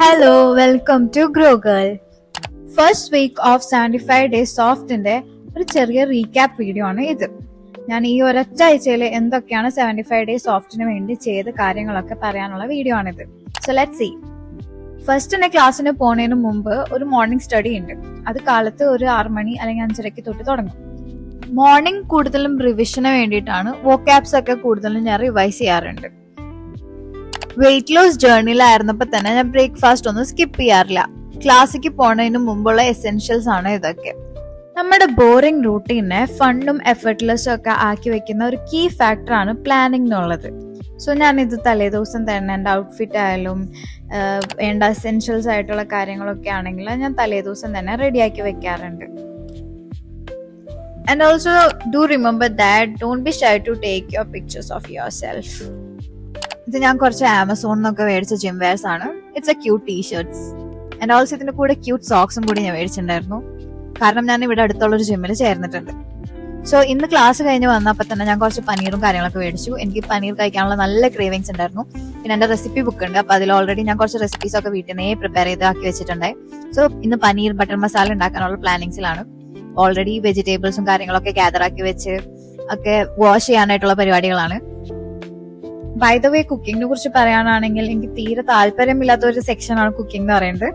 Hello, welcome to Grow Girl. First week of 75 Days Softന്റെ ഒരു ചെറിയ recap video ആണ് ഇത്. ഞാൻ ഈ ഒരൊറ്റ ആഴ്ചയിൽ എന്തൊക്കെയാണ് 75 Days Softന് വേണ്ടി ചെയ്ത കാര്യങ്ങളൊക്കെ പറയാനുള്ള വീഡിയോ ആണിത്. So let's see. ഫസ്റ്റ് തന്നെ ക്ലാസ്സിന് പോകുന്നതിന് മുമ്പ് ഒരു മോർണിംഗ് സ്റ്റഡി ഉണ്ട്. അത് കാലത്ത് ഒരു 6 മണി അല്ലെങ്കിൽ 5:30 തൊട്ട് തുടങ്ങും. മോർണിംഗ് കൂടുതലും റിവിഷന് വേണ്ടിയിട്ടാണ്. വോക്കാബ്സ് ഒക്കെ കൂടുതലും ഞാൻ റിവൈസ് ചെയ്യാറുണ്ട്. വെയിറ്റ് ലോസ് ജേർണിയിലായിരുന്നപ്പോ തന്നെ ഞാൻ ബ്രേക്ക്ഫാസ്റ്റ് ഒന്നും സ്കിപ്പ് ചെയ്യാറില്ല. ക്ലാസ്സിക്ക് പോണതിന് മുമ്പുള്ള എസെൻഷ്യൽസ് ആണ് ഇതൊക്കെ. നമ്മുടെ ബോറിംഗ് റൂട്ടീനെ ഫണ്ണും എഫർട്ട്ലെസ്സും ഒക്കെ ആക്കി വെക്കുന്ന ഒരു കീ ഫാക്ടറാണ് പ്ലാനിംഗ് എന്നുള്ളത്. സോ ഞാൻ ഇത് തലേദിവസം തന്നെ എൻ്റെ ഔട്ട്ഫിറ്റ് ആയാലും വേണ്ട എസെൻഷ്യൽസ് ആയിട്ടുള്ള കാര്യങ്ങളൊക്കെ ആണെങ്കിൽ ഞാൻ തലേദിവസം തന്നെ റെഡിയാക്കി വെക്കാറുണ്ട്. And also do remember that don't be shy to take your pictures of yourself. ഇത് ഞാൻ കുറച്ച് ആമസോണിന്നൊക്കെ മേടിച്ച ജിം വെയർസ് ആണ്. It's A cute T-shirts and also ഇതിന്റെ കൂടെ ക്യൂട്ട് സോക്സും കൂടി ഞാൻ മേടിച്ചിട്ടുണ്ടായിരുന്നു. കാരണം ഞാൻ ഇവിടെ അടുത്തുള്ളൊരു ജിമ്മിൽ ചേർന്നിട്ടുണ്ട്. സോ ഇന്ന് ക്ലാസ് കഴിഞ്ഞ് വന്നപ്പോൾ തന്നെ ഞാൻ കുറച്ച് പനീറും കാര്യങ്ങളൊക്കെ മേടിച്ചു. എനിക്ക് പനീർ കഴിക്കാനുള്ള നല്ല ക്രേവിങ്സ് ഉണ്ടായിരുന്നു. പിന്നെ എന്റെ റെസിപ്പി ബുക്ക് ഉണ്ട്. അപ്പൊ അതിൽ ഓൾറെഡി ഞാൻ കുറച്ച് റെസിപ്പീസ് ഒക്കെ വീട്ടിൽ നിന്നേ പ്രിപ്പയർ ചെയ്ത് ആക്കി വെച്ചിട്ടുണ്ടായി. സോ ഇന്ന് പനീർ ബട്ടർ മസാല ഉണ്ടാക്കാനുള്ള പ്ലാനിങ്സിലാണ്. ഓൾറെഡി വെജിറ്റബിൾസും കാര്യങ്ങളൊക്കെ ഗ്യാദർ ആക്കി വെച്ച് ഒക്കെ വാഷ് ചെയ്യാനായിട്ടുള്ള പരിപാടികളാണ്. ബൈ ദ വേ, കുക്കിങ്ങിനെ കുറിച്ച് പറയാനാണെങ്കിൽ എനിക്ക് തീരെ താല്പര്യമില്ലാത്ത ഒരു സെക്ഷനാണ് കുക്കിംഗ് എന്ന് പറയുന്നത്.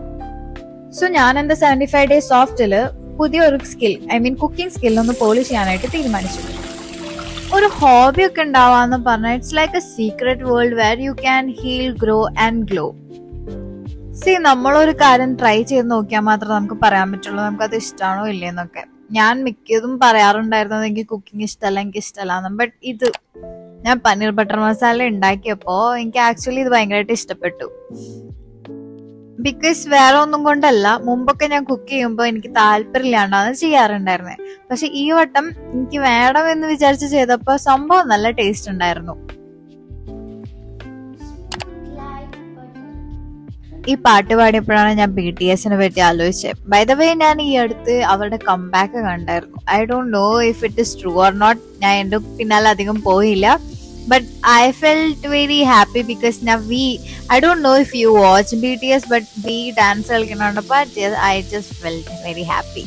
സോ ഞാൻ എന്റെ 75 Days Softല് പുതിയൊരു സ്കിൽ, കുക്കിംഗ് സ്കിൽ ഒന്ന് പോളിഷ് ചെയ്യാനായിട്ട് തീരുമാനിച്ചു. ഒരു ഹോബി ഒക്കെ ഉണ്ടാവാന്ന് പറഞ്ഞാൽ it's like a secret world where you can heal, grow and glow. നമ്മളൊരു കാര്യം ട്രൈ ചെയ്ത് നോക്കിയാൽ മാത്രമേ നമുക്ക് പറയാൻ പറ്റുള്ളൂ നമുക്കത് ഇഷ്ടമാണോ ഇല്ലേന്നൊക്കെ. ഞാൻ മിക്കതും പറയാറുണ്ടായിരുന്നത് എനിക്ക് കുക്കിംഗ് ഇഷ്ടമല്ല, എനിക്ക് ഇഷ്ടമല്ല. ബട്ട് ഇത് ഞാൻ പനീർ ബട്ടർ മസാല ഉണ്ടാക്കിയപ്പോ എനിക്ക് ആക്ച്വലി ഇത് ഭയങ്കരമായിട്ട് ഇഷ്ടപ്പെട്ടു. ബിക്കോസ് വേറെ ഒന്നും കൊണ്ടല്ല, മുമ്പൊക്കെ ഞാൻ കുക്ക് ചെയ്യുമ്പോൾ എനിക്ക് താല്പര്യമില്ലാണ്ടാണ് ചെയ്യാറുണ്ടായിരുന്നത്. പക്ഷെ ഈ വട്ടം എനിക്ക് വേണമെന്ന് വിചാരിച്ച് ചെയ്തപ്പോ സംഭവം നല്ല ടേസ്റ്റ് ഉണ്ടായിരുന്നു. ഈ പാട്ട് പാടിയപ്പോഴാണ് ഞാൻ BTSനെ പറ്റി ആലോചിച്ചത്. ബൈ ദ വേ, ഞാൻ ഈ അടുത്ത് അവരുടെ കംബാക്ക് കണ്ടായിരുന്നു. I don't know if it is true or not. ഞാൻ എന്റെ പിന്നാലെ അധികം പോയില്ല. But I felt very happy because I don't know if you watch BTS, but we dance കളിക്കുന്നുണ്ടപ്പോ I just felt very happy.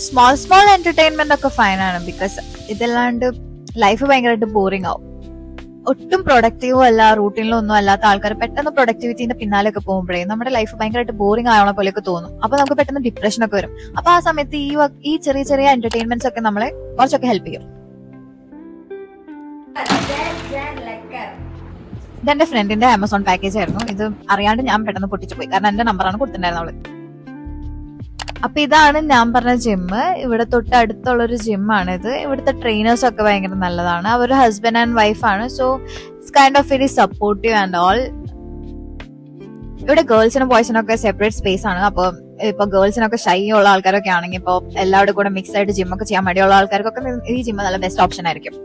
Small entertainment ഒക്കെ fine ആണ്. Because ഇതല്ലാണ്ട് life ഭയങ്കരമായിട്ട് boring ആവും. ഒട്ടും പ്രൊഡക്റ്റീവും അല്ല, റൂട്ടീനിലൊന്നും അല്ലാത്ത ആൾക്കാർ പെട്ടെന്ന് പ്രൊഡക്ടിവിറ്റിന്റെ പിന്നാലെയൊക്കെ പോകുമ്പോഴേ നമ്മുടെ ലൈഫ് ഭയങ്കരമായിട്ട് ബോറിംഗ് ആവണ പോലെയൊക്കെ തോന്നും. അപ്പൊ നമുക്ക് പെട്ടെന്ന് ഡിപ്രഷൻ ഒക്കെ വരും. അപ്പൊ ആ സമയത്ത് ഈ ചെറിയ ചെറിയ എന്റർടൈൻമെന്റ്സ് ഒക്കെ നമ്മളെ കുറച്ചൊക്കെ ഹെൽപ്പ് ചെയ്യും. ഇതെന്റെ ഫ്രണ്ടിന്റെ ആമസോൺ പാക്കേജ് ആയിരുന്നു. ഇത് അറിയാണ്ട് ഞാൻ പെട്ടെന്ന് പൊട്ടിച്ചു പോയി. കാരണം എന്റെ നമ്പറാണ് കൊടുത്തിട്ടുണ്ടായിരുന്നത് അവള്. അപ്പൊ ഇതാണ് ഞാൻ പറഞ്ഞ ജിമ്മ്. ഇവിടെ തൊട്ട് അടുത്തുള്ള ഒരു ജിമ്മാണ് ഇത്. ഇവിടുത്തെ ട്രെയിനേഴ്സ് ഒക്കെ ഭയങ്കര നല്ലതാണ്. അവർ ഹസ്ബൻഡ് ആൻഡ് വൈഫാണ്. So it's kind of very supportive and all. ഇവിടെ ഗേൾസിനും ബോയ്സിനും ഒക്കെ സെപ്പറേറ്റ് സ്പേസ് ആണ്. അപ്പൊ ഇപ്പൊ ഗേൾസിനൊക്കെ ഷൈ ഉള്ള ആൾക്കാരൊക്കെ ആണെങ്കിൽ ഇപ്പൊ എല്ലാവരുടെ കൂടെ മിക്സ് ആയിട്ട് ജിമ്മൊക്കെ ചെയ്യാൻ മടിയുള്ള ആൾക്കാർക്കൊക്കെ ഈ ജിമ്മ് നല്ല ബെസ്റ്റ് ഓപ്ഷൻ ആയിരിക്കും.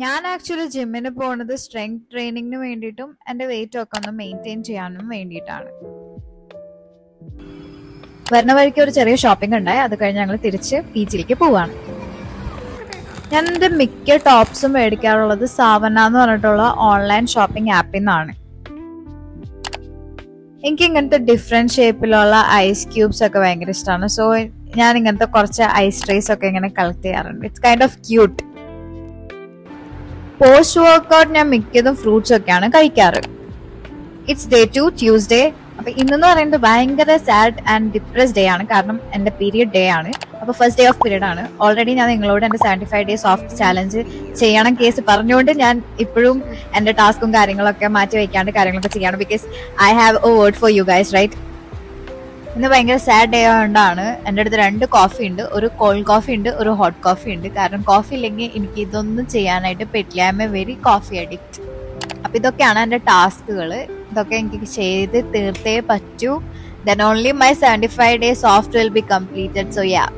ഞാൻ ആക്ച്വലി ജിമ്മിന് പോകുന്നത് സ്ട്രെങ്ത് ട്രെയിനിങ്ങിന് വേണ്ടിയിട്ടും എന്റെ വെയിറ്റ് ഒക്കെ ഒന്ന് മെയിൻറ്റെയിൻ ചെയ്യാനും വേണ്ടിയിട്ടാണ്. വരുന്ന വഴിക്ക് ഒരു ചെറിയ ഷോപ്പിംഗ് ഉണ്ടായി. അത് കഴിഞ്ഞ് ഞങ്ങൾ തിരിച്ച് PGയിലേക്ക് പോവാണ്. ഞാൻ എന്റെ മിക്ക ടോപ്സും മേടിക്കാറുള്ളത് സാവന എന്ന് പറഞ്ഞിട്ടുള്ള ഓൺലൈൻ ഷോപ്പിംഗ് ആപ്പിൽ നിന്നാണ്. എനിക്ക് ഇങ്ങനത്തെ ഡിഫറെന്റ് ഷേപ്പിലുള്ള ഐസ് ക്യൂബ്സ് ഒക്കെ ഭയങ്കര ഇഷ്ടമാണ്. സോ ഞാൻ ഇങ്ങനത്തെ കുറച്ച് ഐസ് ട്രേസ് ഒക്കെ ഇങ്ങനെ കളക്ട് ചെയ്യാറുണ്ട്. It's kind of cute. Post workout ഞാൻ മിക്കതും ഫ്രൂട്ട്സ് ഒക്കെയാണ് കഴിക്കാറ്. It's day 2, Tuesday. അപ്പൊ ഇന്നെന്ന് പറയുന്നത് ഭയങ്കര സാഡ് ആൻഡ് ഡിപ്രസ്ഡ് ഡേ ആണ്. കാരണം എന്റെ പീരിയഡ് ഡേ ആണ്. അപ്പൊ ഫസ്റ്റ് ഡേ ഓഫ് പീരിയഡ് ആണ്. ഓൾറെഡി ഞാൻ നിങ്ങളോട് എന്റെ 75 Days Soft ചാലഞ്ച് ചെയ്യണം കേസ് പറഞ്ഞുകൊണ്ട് ഞാൻ ഇപ്പോഴും എന്റെ ടാസ്കും കാര്യങ്ങളൊക്കെ മാറ്റി വയ്ക്കാണ്ട് കാര്യങ്ങളൊക്കെ ചെയ്യാണ്. Because I have a word for you guys, right? ഇന്ന് ഭയങ്കര സാഡ് ഡേ കൊണ്ടാണ് എൻ്റെ അടുത്ത് 2 കോഫി ഉണ്ട്. ഒരു കോൾഡ് കോഫി ഉണ്ട്, ഒരു ഹോട്ട് കോഫി ഉണ്ട്. കാരണം കോഫി ഇല്ലെങ്കിൽ എനിക്ക് ഇതൊന്നും ചെയ്യാനായിട്ട് പറ്റില്ല. I M A very coffee addict. അപ്പൊ ഇതൊക്കെയാണ് എന്റെ ടാസ്കുകൾ. ഇതൊക്കെ എനിക്ക് ചെയ്ത് തീർത്തേ പറ്റൂ. Then only my 75 Days Soft will be completed. So yeah.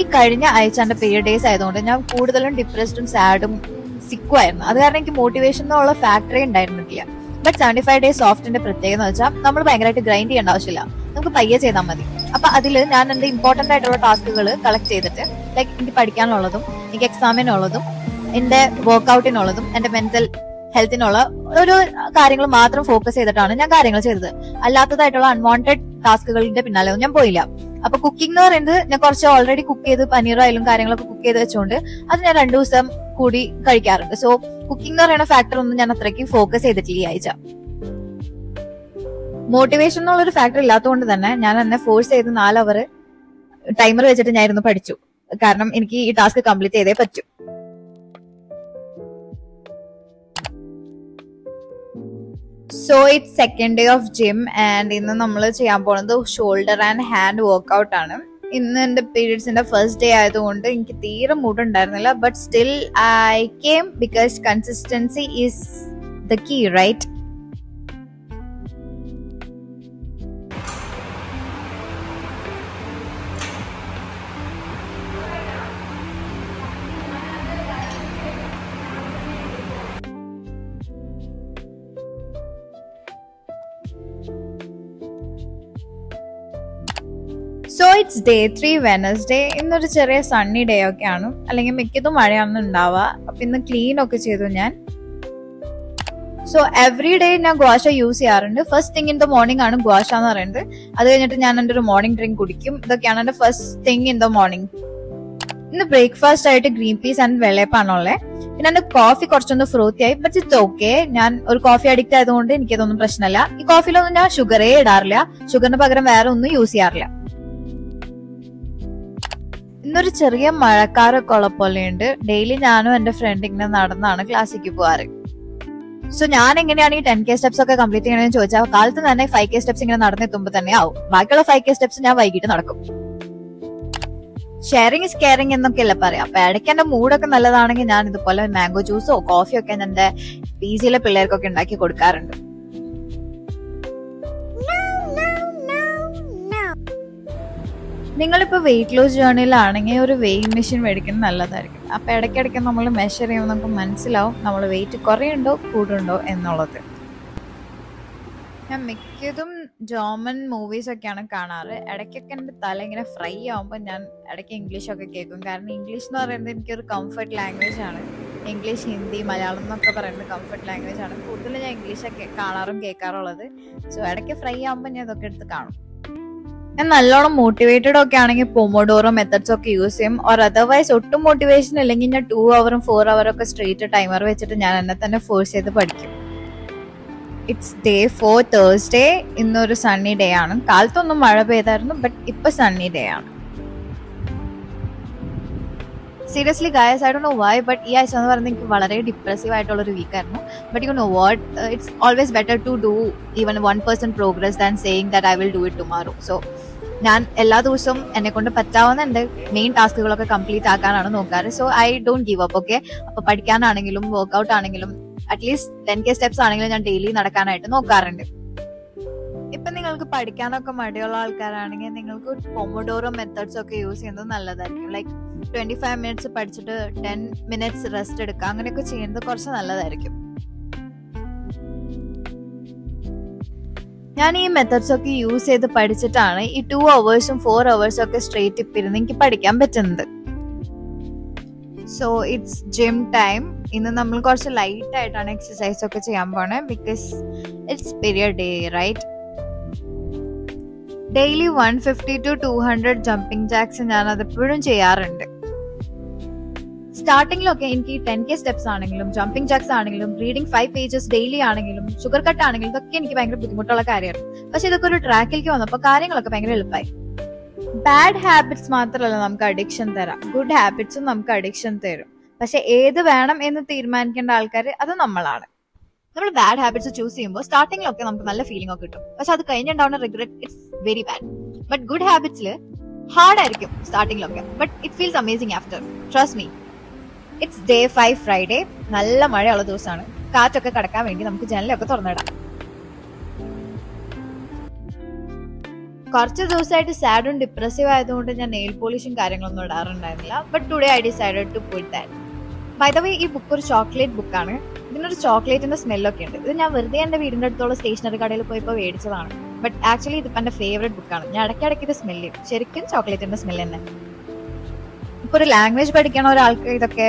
ഈ കഴിഞ്ഞ ആഴ്ച എന്റെ പീരിയഡ് ഡേയ്സ് ആയതുകൊണ്ട് ഞാൻ കൂടുതലും ഡിപ്രസ്ഡും സാഡും സിക്കുമായിരുന്നു. അത് കാരണം എനിക്ക് മോട്ടിവേഷൻ എന്നുള്ള ഫാക്ടറി ഉണ്ടായിരുന്നില്ല. ബട്ട് 75 days സോഫ്റ്റിന്റെ പ്രത്യേകത എന്ന് വെച്ചാൽ നമ്മൾ ഭയങ്കരമായിട്ട് ഗ്രൈൻഡ് ചെയ്യേണ്ട ആവശ്യമില്ല, നമുക്ക് പയ്യെ ചെയ്താൽ മതി. അപ്പൊ അതിൽ ഞാൻ എന്റെ ഇമ്പോർട്ടന്റ് ആയിട്ടുള്ള ടാസ്കുകൾ കളക്ട് ചെയ്തിട്ട്, ലൈക്ക് എനിക്ക് പഠിക്കാനുള്ളതും എനിക്ക് എക്സാമിനുള്ളതും എന്റെ വർക്ക്ഔട്ടിനുള്ളതും എന്റെ മെന്റൽ ഹെൽത്തിനുള്ള ഓരോ കാര്യങ്ങൾ മാത്രം ഫോക്കസ് ചെയ്തിട്ടാണ് ഞാൻ കാര്യങ്ങൾ ചെയ്തത്. അല്ലാത്തതായിട്ടുള്ള അൺവാണ്ടഡ് ടാസ്കുകളുടെ പിന്നാലെ ഒന്നും ഞാൻ പോയില്ല. അപ്പൊ കുക്കിംഗ് എന്ന് പറയുന്നത് ഞാൻ കുറച്ച് ഓൾറെഡി കുക്ക് ചെയ്ത് പനീറായാലും കാര്യങ്ങളൊക്കെ കുക്ക് ചെയ്ത് വെച്ചുകൊണ്ട് അത് ഞാൻ 2 ദിവസം കൂടി കഴിക്കാറുണ്ട്. സോ കുക്കിംഗ് എന്ന് പറയുന്ന ഫാക്ടർ ഒന്നും ഞാൻ അത്രയ്ക്ക് ഫോക്കസ് ചെയ്തിട്ടില്ല ഈ ആഴ്ച. മോട്ടിവേഷൻ എന്നുള്ളൊരു ഫാക്ടർ ഇല്ലാത്തതുകൊണ്ട് തന്നെ ഞാൻ എന്നെ ഫോഴ്സ് ചെയ്ത് 4 അവർ ടൈമർ വെച്ചിട്ട് ഞാൻ ഇരുന്ന് പഠിച്ചു. കാരണം എനിക്ക് ഈ ടാസ്ക് കംപ്ലീറ്റ് ചെയ്തേ പറ്റൂ. So it's second day of gym and ഇന്ന് നമ്മൾ ചെയ്യാൻ പോകുന്നത് ഷോൾഡർ ആൻഡ് ഹാൻഡ് വർക്ക്ഔട്ട് ആണ്. ഇന്ന് എന്റെ പീരിയഡ്സിന്റെ ഫസ്റ്റ് ഡേ ആയതുകൊണ്ട് എനിക്ക് തീരെ മൂഡ് ഉണ്ടായിരുന്നില്ല. But still I came because consistency is the key, right? So it's day 3 Wednesday. ഇന്നൊരു ചെറിയ സണ്ണി ഡേ ഒക്കെയാണ്, അല്ലെങ്കിൽ മിക്കതും മഴയാണ് ഉണ്ടാവുക. അപ്പൊ ഇന്ന് ക്ലീൻ ഒക്കെ ചെയ്തു ഞാൻ. സോ എവറി ഡേ ഞാൻ ഗ്വാഷ യൂസ് ചെയ്യാറുണ്ട്. First thing in the morning ആണ് ഗ്വാഷ എന്ന് പറയുന്നത്. അത് കഴിഞ്ഞിട്ട് ഞാൻ എന്റെ ഒരു മോർണിംഗ് ഡ്രിങ്ക് കുടിക്കും. ഇതൊക്കെയാണ് എന്റെ first thing in the morning. ഇന്ന് ബ്രേക്ക്ഫാസ്റ്റ് ആയിട്ട് ഗ്രീൻ പീസ് ആൻഡ് വെള്ളയപ്പാണുള്ളത്. പിന്നെ എന്റെ കോഫി കുറച്ചൊന്ന് ഫ്രോത്തി ആയി, ബട്ട് ഇറ്റ്സ് ഓക്കെ. ഞാൻ ഒരു കോഫി അഡിക്റ്റ് ആയതുകൊണ്ട് എനിക്കതൊന്നും പ്രശ്നമല്ല. ഈ കോഫിയിലൊന്നും ഞാൻ ഷുഗറേ ഇടാറില്ല, ഷുഗറിന് പകരം വേറെ ഒന്നും യൂസ് ചെയ്യാറില്ല. ഇന്നൊരു ചെറിയ മഴക്കാരൊക്കെ ഉള്ള പോലെയുണ്ട്. ഡെയിലി ഞാനും എന്റെ ഫ്രണ്ട് ഇങ്ങനെ നടന്നാണ് ക്ലാസ്സിലേക്ക് പോവാറ്. സോ ഞാൻ എങ്ങനെയാണ് ഈ 10K സ്റ്റെപ്സ് ഒക്കെ കംപ്ലീറ്റ് ചെയ്യണമെന്ന് ചോദിച്ചാൽ കാലത്ത് തന്നെ 5K സ്റ്റെപ്സ് ഇങ്ങനെ നടന്നെത്തുമ്പോൾ തന്നെ ആവും. ബാക്കിയുള്ള 5K സ്റ്റെപ്സ് ഞാൻ വൈകിട്ട് നടക്കും. ഷെയറിങ് ഇസ് കെയറിങ് എന്നൊക്കെയല്ല പറയാം. അപ്പൊ ഇടയ്ക്ക് എന്റെ മൂഡൊക്കെ നല്ലതാണെങ്കിൽ ഞാൻ ഇതുപോലെ മാംഗോ ജ്യൂസോ കോഫിയോ ഒക്കെ എന്റെ PG-യിലെ പിള്ളേർക്കൊക്കെ ഉണ്ടാക്കി കൊടുക്കാറുണ്ട്. നിങ്ങളിപ്പോ വെയിറ്റ് ലോസ് ജേർണിയിലാണെങ്കിൽ ഒരു വെയിങ് മെഷീൻ മേടിക്കുന്നത് നല്ലതായിരിക്കും. അപ്പൊ ഇടയ്ക്കിടയ്ക്ക് നമ്മൾ മെഷർ ചെയ്യുമ്പോൾ നമുക്ക് മനസ്സിലാവും നമ്മൾ വെയിറ്റ് കുറയുണ്ടോ കൂടുണ്ടോ എന്നുള്ളത്. ഞാൻ മിക്കതും ജർമ്മൻ മൂവീസ് ഒക്കെയാണ് കാണാറ്. ഇടയ്ക്കൊക്കെ എന്റെ തല ഇങ്ങനെ ഫ്രൈ ആവുമ്പോൾ ഞാൻ ഇടയ്ക്ക് ഇംഗ്ലീഷൊക്കെ കേൾക്കും. കാരണം ഇംഗ്ലീഷ് എന്ന് പറയുന്നത് എനിക്കൊരു കംഫർട്ട് ലാംഗ്വേജ് ആണ്. ഇംഗ്ലീഷ്, ഹിന്ദി, മലയാളം എന്നൊക്കെ പറയുന്നത് കംഫർട്ട് ലാംഗ്വേജ് ആണ്. കൂടുതൽ ഞാൻ ഇംഗ്ലീഷൊക്കെ കാണാറും കേൾക്കാറുള്ളത്. സോ ഇടയ്ക്ക് ഫ്രൈ ആവുമ്പോൾ ഞാൻ ഇതൊക്കെ എടുത്ത് കാണും. ഞാൻ നല്ലോണം മോട്ടിവേറ്റഡ് ഒക്കെ ആണെങ്കിൽ പൊമോഡോറോ മെത്തഡ്സ് ഒക്കെ യൂസ് ചെയ്യും. ഓർ അതർവൈസ് ഒട്ടും മോട്ടിവേഷൻ ഇല്ലെങ്കിൽ ഞാൻ 2 hours 4 hours ഒക്കെ സ്ട്രേറ്റ് ടൈമർ വെച്ചിട്ട് ഞാൻ എന്നെ തന്നെ ഫോഴ്സ് ചെയ്ത് പഠിക്കും. It's day 4 Thursday. ഇന്നൊരു സണ്ണി ഡേ ആണ്. കാലത്തൊന്നും മഴ പെയ്തായിരുന്നു, ബട്ട് ഇപ്പൊ സണ്ണി ഡേ ആണ്. Seriously guys, I don't know why, but ഈ ആഴ്ച എന്ന് പറയുന്നത് എനിക്ക് വളരെ ഡിപ്രസീവ് ആയിട്ടുള്ള ഒരു വീക്ക് ആയിരുന്നു. But you know what, it's always better to do even 1% progress than saying that I will do it tomorrow. So ഞാൻ എല്ലാ ദിവസവും എന്നെ കൊണ്ട് പറ്റാവുന്ന എന്റെ മെയിൻ ടാസ്കുകളൊക്കെ കംപ്ലീറ്റ് ആക്കാനാണ് നോക്കാറ്. So I don't give up. Okay, അപ്പൊ പഠിക്കാനാണെങ്കിലും വർക്ക്ഔട്ട് ആണെങ്കിലും അറ്റ്ലീസ്റ്റ് 10K സ്റ്റെപ്സ് ആണെങ്കിലും ഞാൻ ഡെയിലി നടക്കാനായിട്ട് നോക്കാറുണ്ട്. ഇപ്പൊ നിങ്ങൾക്ക് പഠിക്കാനൊക്കെ മടിയുള്ള ആൾക്കാരാണെങ്കിൽ നിങ്ങൾക്ക് പൊമോഡോറോ മെത്തഡ്സ് ഒക്കെ യൂസ് ചെയ്യുന്നത് നല്ലതായിരിക്കും. ലൈക്ക് 25 minutes പഠിച്ചിട്ട് 10 minutes റെസ്റ്റ് എടുക്കുക. അങ്ങനെയൊക്കെ ചെയ്യുന്നത് കുറച്ച് നല്ലതായിരിക്കും. ഞാൻ ഈ മെത്തഡ്സ് ഒക്കെ യൂസ് ചെയ്ത് പഠിച്ചിട്ടാണ് ഈ 2 hours 4 hours ഒക്കെ സ്ട്രേറ്റ് ഇപ്പ് ഇരുന്ന് എനിക്ക് പഠിക്കാൻ പറ്റുന്നത്. So it's gym time. ഇന്ന് നമ്മൾ കുറച്ച് ലൈറ്റ് ആയിട്ടാണ് എക്സസൈസ് ഒക്കെ ചെയ്യാൻ പോണേ. Because it's period day, right? Daily 150 to 200 jumping jacks ഞാൻ അതെപ്പോഴും ചെയ്യാറുണ്ട്. സ്റ്റാർട്ടിങ്ങിലൊക്കെ എനിക്ക് 10K സ്റ്റെപ്സ് ആണെങ്കിലും ജമ്പിങ് ജാക്സ് ആണെങ്കിലും റീഡിങ് 5 pages ഡെയിലി ആണെങ്കിലും ഷുഗർ കട്ട് ആണെങ്കിലും ഇതൊക്കെ എനിക്ക് ഭയങ്കര ബുദ്ധിമുട്ടുള്ള കാര്യമായിരുന്നു. പക്ഷെ ഇതൊക്കെ ഒരു ട്രാക്കിലേക്ക് വന്നപ്പോൾ കാര്യങ്ങളൊക്കെ ഭയങ്കര എളുപ്പമായി. ബാഡ് ഹാബിറ്റ്സ് മാത്രമല്ല നമുക്ക് അഡിക്ഷൻ തരാം, ഗുഡ് ഹാബിറ്റ്സും നമുക്ക് അഡിക്ഷൻ തരും. പക്ഷെ ഏത് വേണം എന്ന് തീരുമാനിക്കേണ്ട ആൾക്കാർ അത് നമ്മളാണ്. നമ്മൾ ബാഡ് ഹാബിറ്റ്സ് ചൂസ് ചെയ്യുമ്പോൾ സ്റ്റാർട്ടിങ്ങിലൊക്കെ നമുക്ക് നല്ല ഫീലിംഗ് ഒക്കെ കിട്ടും. പക്ഷെ അത് കഴിഞ്ഞുണ്ടാവുന്ന regret it's very bad. But good ഹാബിറ്റ്സിൽ ഹാർഡ് ആയിരിക്കും സ്റ്റാർട്ടിങ്ങിലൊക്കെ, but it feels amazing after. Trust me. It's day 5 Friday. നല്ല മഴയുള്ള ദിവസമാണ്. കാറ്റൊക്കെ കടക്കാൻ വേണ്ടി നമുക്ക് ജനലൊക്കെ തുറന്നിടാം. കുറച്ച് ദിവസമായിട്ട് സാഡും ഡിപ്രസീവ് ആയതുകൊണ്ട് ഞാൻ നെയിൽ പോളിഷും കാര്യങ്ങളൊന്നും ഇടാറുണ്ടായിരുന്നില്ല. But today I decided to put that. By the way ഈ ബുക്ക് ഒരു ചോക്ലേറ്റ് ബുക്കാണ്. ഇതിനൊരു ചോക്ലേറ്റിന്റെ സ്മെല്ലൊക്കെ ഉണ്ട്. ഇത് ഞാൻ വെറുതെ എന്റെ വീടിന്റെ അടുത്തുള്ള സ്റ്റേഷനറി കടയിൽ പോയപ്പോൾ മേടിച്ചതാണ്. ബട്ട് ആക്ച്വലി ഇതിപ്പോ എന്റെ ഫേവറേറ്റ് ബുക്കാണ്. ഞാൻ ഇടയ്ക്കിടയ്ക്ക് ഇത് സ്മെല് ചെയ്യും. ശരിക്കും ചോക്ലേറ്റിന്റെ സ്മെല് തന്നെ. ഇപ്പൊ ഒരു ലാംഗ്വേജ് പഠിക്കണ ഒരാൾക്ക് ഇതൊക്കെ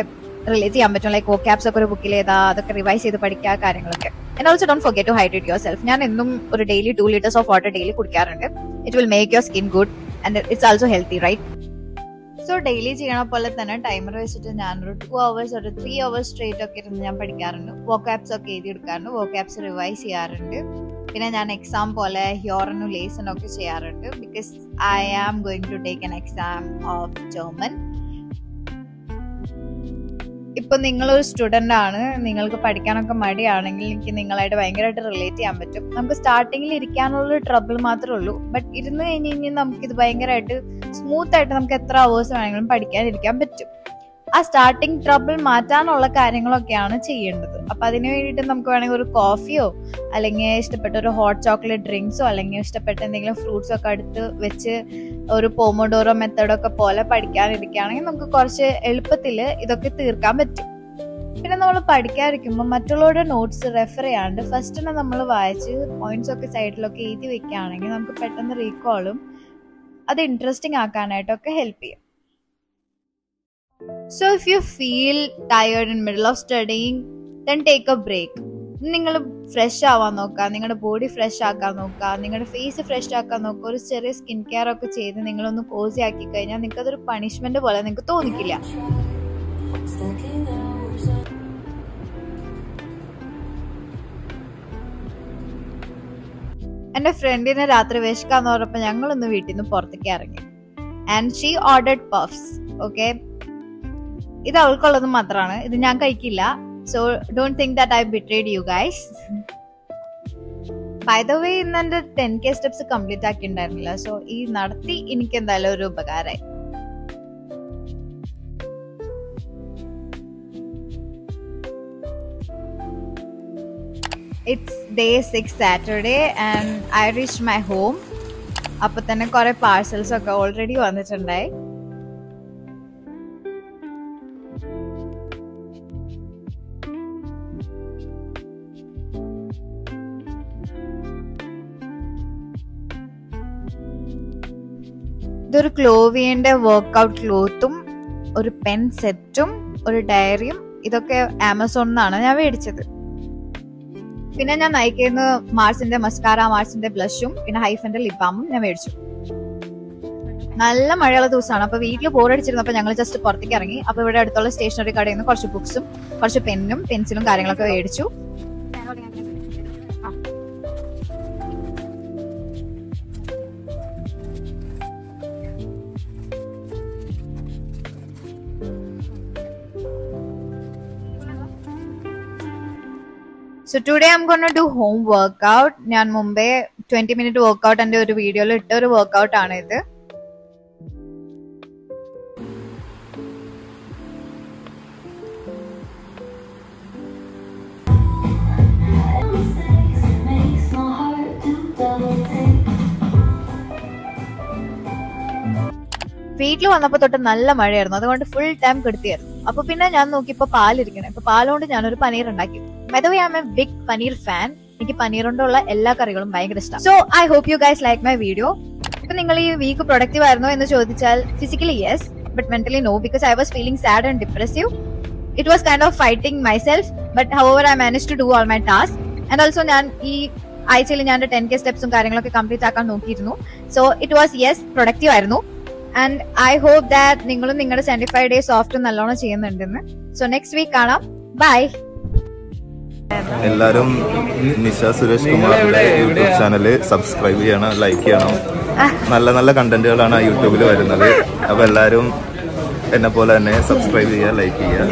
റിലേറ്റ് ചെയ്യാൻ പറ്റും. ലൈക്ക് വോക്കാബ്സ് ഒക്കെ ഒരു ബുക്കിൽ ഏതാ അതൊക്കെ റിവൈസ് ചെയ്ത് പഠിക്കുക കാര്യങ്ങളൊക്കെ. And also don't forget to hydrate yourself. ഞാൻ എന്നും ഒരു daily 2 liters of water daily കുടിക്കാറുണ്ട്. It will make your skin good and it's also healthy, right? So daily ചെയ്യണ പോലെ തന്നെ ടൈമർ വെച്ചിട്ട് ഞാനൊരു 2 hours ഒരു 3 hours സ്ട്രേറ്റ് ഒക്കെ ഇരുന്ന് ഞാൻ പഠിക്കാറുണ്ട്. വോക്കാബ്സ് ഒക്കെ എഴുതിയെടുക്കാറുണ്ട്. വോക്കാബ്സ് റിവൈസ് ചെയ്യാറുണ്ട്. പിന്നെ ഞാൻ എക്സാം പോലെ ഹ്യോറനും ലേസനും ഒക്കെ ചെയ്യാറുണ്ട്. Because I am going to take an exam of German. ഇപ്പൊ നിങ്ങളൊരു സ്റ്റുഡന്റ് ആണ്, നിങ്ങൾക്ക് പഠിക്കാനൊക്കെ മടിയാണെങ്കിൽ എനിക്ക് നിങ്ങളായിട്ട് ഭയങ്കരമായിട്ട് റിലേറ്റ് ചെയ്യാൻ പറ്റും. നമുക്ക് സ്റ്റാർട്ടിങ്ങിൽ ഇരിക്കാനുള്ള ട്രബിൾ മാത്രമേ ഉള്ളൂ. ബട്ട് ഇരുന്ന് കഴിഞ്ഞ് കഴിഞ്ഞാൽ നമുക്കിത് ഭയങ്കരമായിട്ട് സ്മൂത്ത് ആയിട്ട് നമുക്ക് എത്ര അവേഴ്സ് വേണമെങ്കിലും പഠിക്കാനിരിക്കാൻ പറ്റും. ആ സ്റ്റാർട്ടിങ് ട്രബിൾ മാറ്റാനുള്ള കാര്യങ്ങളൊക്കെയാണ് ചെയ്യേണ്ടത്. അപ്പൊ അതിന് വേണ്ടിയിട്ട് നമുക്ക് വേണമെങ്കിൽ ഒരു കോഫിയോ അല്ലെങ്കിൽ ഇഷ്ടപ്പെട്ട ഒരു ഹോട്ട് ചോക്ലേറ്റ് ഡ്രിങ്ക്സോ അല്ലെങ്കിൽ ഇഷ്ടപ്പെട്ട എന്തെങ്കിലും ഫ്രൂട്ട്സോ ഒക്കെ അടുത്ത് വെച്ച് ഒരു പോമോഡോറോ മെത്തഡൊക്കെ പോലെ പഠിക്കാനിരിക്കുകയാണെങ്കിൽ നമുക്ക് കുറച്ച് എളുപ്പത്തിൽ ഇതൊക്കെ തീർക്കാൻ പറ്റും. പിന്നെ നമ്മൾ പഠിക്കാതിരിക്കുമ്പോൾ മറ്റുള്ളവരുടെ നോട്ട്സ് റെഫർ ചെയ്യാണ്ട് ഫസ്റ്റ് തന്നെ നമ്മൾ വായിച്ച് പോയിന്റ്സ് ഒക്കെ സൈഡിലൊക്കെ എഴുതി വെക്കുകയാണെങ്കിൽ നമുക്ക് പെട്ടെന്ന് റീകോളും അത് ഇൻട്രസ്റ്റിംഗ് ആക്കാനായിട്ടൊക്കെ ഹെൽപ്പ് ചെയ്യും. So if you feel tired in middle of studying, then take a break. നിങ്ങൾ ഫ്രഷ് ആവാൻ നോക്കുക, നിങ്ങളുടെ ബോഡി ഫ്രഷ് ആക്കാൻ നോക്കുക, നിങ്ങളുടെ ഫേസ് ഫ്രഷ് ആക്കാൻ നോക്കുക. ഒരു ചെറിയ സ്കിൻ കെയർ ഒക്കെ ചെയ്ത് നിങ്ങളൊന്ന് കോസി ആക്കി കഴിഞ്ഞാൽ നിങ്ങൾക്ക് അതൊരു പണിഷ്മെന്റ് പോലെ നിങ്ങൾക്ക് തോന്നിക്കില്ല. എന്റെ ഫ്രണ്ടിനെ രാത്രി വിശക്കാന്ന് പറഞ്ഞപ്പോ ഞങ്ങളൊന്ന് വീട്ടിൽ നിന്ന് പുറത്തേക്ക് ഇറങ്ങി. And she ordered puffs. Okay, ഇത് അവൾക്കുള്ളത് മാത്രമാണ്, ഇത് ഞാൻ കഴിക്കില്ല. So don't think that I betrayed you guys. By the way ഇന്ന് എന്റെ 10K സ്റ്റെപ്സ് കംപ്ലീറ്റ് ആക്കി ഉണ്ടായിരുന്നില്ല. സോ ഈ നടത്തി എനിക്ക് എന്തായാലും ഒരു ഉപകാരമായി. It's day 6 Saturday and I reached my home. അപ്പൊ തന്നെ കുറെ പാർസൽസ് ഒക്കെ ഓൾറെഡി വന്നിട്ടുണ്ടായി. ഇതൊരു ക്ലോവിയന്റെ വർക്ക്ഔട്ട് ക്ലോത്തും ഒരു പെൻ സെറ്റും ഒരു ഡയറിയും ഇതൊക്കെ ആമസോണിൽ നിന്നാണ് ഞാൻ മേടിച്ചത്. പിന്നെ ഞാൻ നയിക്കുന്ന മാർസിന്റെ മസ്കാര, മാർസിന്റെ ബ്ലഷും പിന്നെ ഹൈഫന്റെ ലിപ് ബാമും ഞാൻ മേടിച്ചു. നല്ല മഴയുള്ള ദിവസമാണ്. അപ്പൊ വീട്ടിൽ ബോറടിച്ചിരുന്നപ്പോ ഞങ്ങൾ ജസ്റ്റ് പുറത്തേക്ക് ഇറങ്ങി. അപ്പൊ ഇവിടെ അടുത്തുള്ള സ്റ്റേഷനറി കടയിൽ നിന്ന് കുറച്ച് ബുക്സും കുറച്ച് പെന്നും പെൻസിലും കാര്യങ്ങളൊക്കെ മേടിച്ചു. So today I'm gonna do home workout. ഞാൻ മുമ്പേ 20-minute workout എന്റെ ഒരു വീഡിയോയിൽ ഇട്ട ഒരു വർക്ക്ഔട്ട് ആണ് ഇത്. വീട്ടിൽ വന്നപ്പോ തൊട്ട് നല്ല മഴയായിരുന്നു, അതുകൊണ്ട് ഫുൾ ടൈം കിടത്തിയായിരുന്നു. അപ്പൊ പിന്നെ ഞാൻ നോക്കിയപ്പോ പാലിരിക്കണേ. അപ്പൊ പാലുകൊണ്ട് ഞാനൊരു പനീർ ഉണ്ടാക്കി. By the way, I'm a big paneer fan. എനിക്ക് പനീർ കൊണ്ടുള്ള എല്ലാ കറികളും ഭയങ്കര ഇഷ്ടം. So I hope you guys like my video. ഇപ്പൊ നിങ്ങൾ ഈ വീക്ക് പ്രൊഡക്റ്റീവ് ആയിരുന്നോ എന്ന് ചോദിച്ചാൽ physically yes, but mentally no, because I was feeling sad and depressive. It was kind of fighting myself, but however I manage to do all my task. And also ഞാൻ ഈ ആഴ്ചയിൽ ഞാൻ 10K സ്റ്റെപ്സും കാര്യങ്ങളൊക്കെ complete ആക്കാൻ നോക്കിയിരുന്നു. So it was yes productive ആയിരുന്നു. And I hope that നിങ്ങളും നിങ്ങളുടെ 75 days സോഫ്റ്റ് നല്ലോണം ചെയ്യുന്നുണ്ടെന്ന്. സോ നെക്സ്റ്റ് വീക്ക് കാണാം. ബൈ. എല്ലാരും നിഷ സുരേഷ് കുമാറിന്റെ യൂട്യൂബ് ചാനല് സബ്സ്ക്രൈബ് ചെയ്യണം, ലൈക്ക് ചെയ്യണം. നല്ല നല്ല കണ്ടന്റുകളാണ് യൂട്യൂബിൽ വരുന്നത്. അപ്പൊ എല്ലാരും എന്നെ പോലെ തന്നെ സബ്സ്ക്രൈബ് ചെയ്യുക, ലൈക്ക് ചെയ്യുക.